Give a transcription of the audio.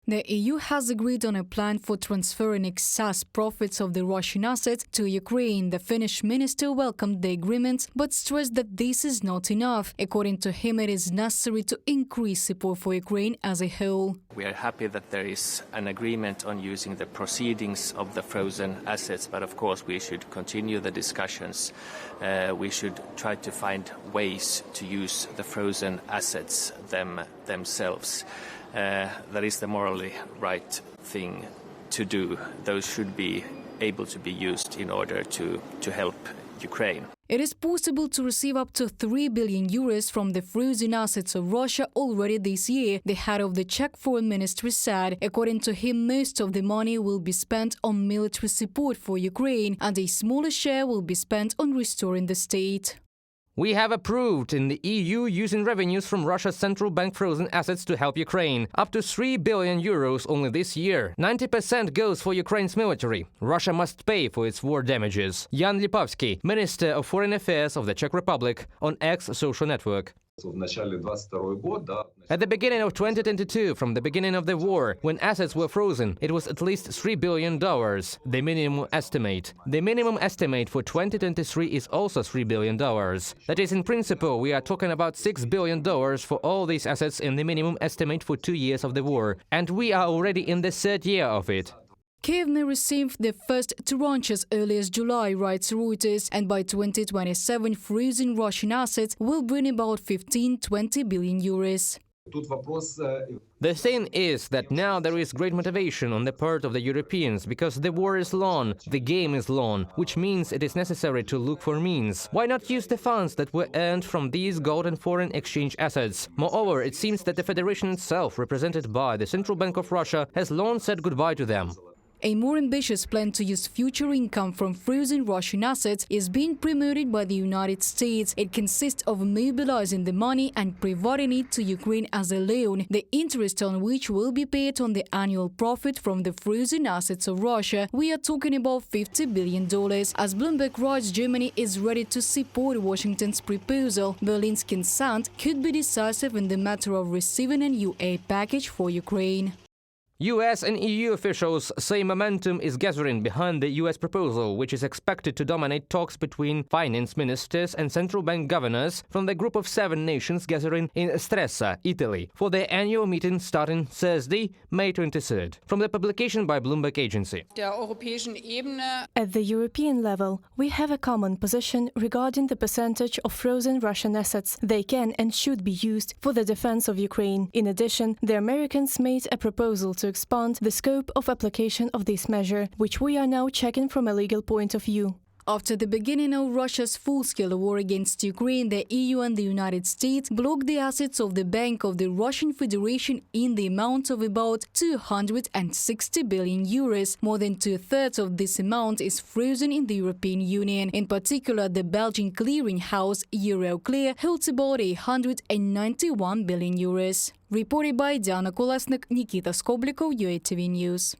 The EU has agreed on a plan for transferring excess profits of the Russian assets to Ukraine. The Finnish minister welcomed the agreement, but stressed that this is not enough. According to him, it is necessary to increase support for Ukraine as a whole. We are happy that there is an agreement on using the proceedings of the frozen assets, but of course we should continue the discussions. We should try to find ways to use the frozen assets themselves. That is the morally right thing to do. Those should be able to be used in order to help Ukraine. It is possible to receive up to 3 billion euros from the frozen assets of Russia already this year, the head of the Czech foreign ministry said. According to him, most of the money will be spent on military support for Ukraine, and a smaller share will be spent on restoring the state. We have approved in the EU using revenues from Russia's central bank frozen assets to help Ukraine. Up to 3 billion euros only this year. 90% goes for Ukraine's military. Russia must pay for its war damages. Jan Lipovsky, Minister of Foreign Affairs of the Czech Republic, on X social network. At the beginning of 2022, from the beginning of the war, when assets were frozen, it was at least $3 billion, the minimum estimate. The minimum estimate for 2023 is also $3 billion. That is, in principle, we are talking about $6 billion for all these assets in the minimum estimate for 2 years of the war. And we are already in the third year of it. Kyiv may receive the first tranches early as July, writes Reuters, and by 2027 freezing Russian assets will bring about 15–20 billion euros. The thing is that now there is great motivation on the part of the Europeans, because the war is long, the game is long, which means it is necessary to look for means. Why not use the funds that were earned from these gold and foreign exchange assets? Moreover, it seems that the Federation itself, represented by the Central Bank of Russia, has long said goodbye to them. A more ambitious plan to use future income from frozen Russian assets is being promoted by the United States. It consists of mobilizing the money and providing it to Ukraine as a loan, the interest on which will be paid on the annual profit from the frozen assets of Russia. We are talking about $50 billion. As Bloomberg writes, Germany is ready to support Washington's proposal. Berlin's consent could be decisive in the matter of receiving a new aid package for Ukraine. US and EU officials say momentum is gathering behind the US proposal, which is expected to dominate talks between finance ministers and central bank governors from the group of 7 nations gathering in Stresa, Italy, for their annual meeting starting Thursday, May 23rd. From the publication by Bloomberg Agency. At the European level, we have a common position regarding the percentage of frozen Russian assets they can and should be used for the defense of Ukraine. In addition, the Americans made a proposal to expand the scope of application of this measure, which we are now checking from a legal point of view. After the beginning of Russia's full-scale war against Ukraine, the EU and the United States blocked the assets of the Bank of the Russian Federation in the amount of about 260 billion euros. More than 2/3 of this amount is frozen in the European Union. In particular, the Belgian clearinghouse Euroclear holds about 191 billion euros. Reported by Diana Kolesnik, Nikita Skoblikov, UATV News.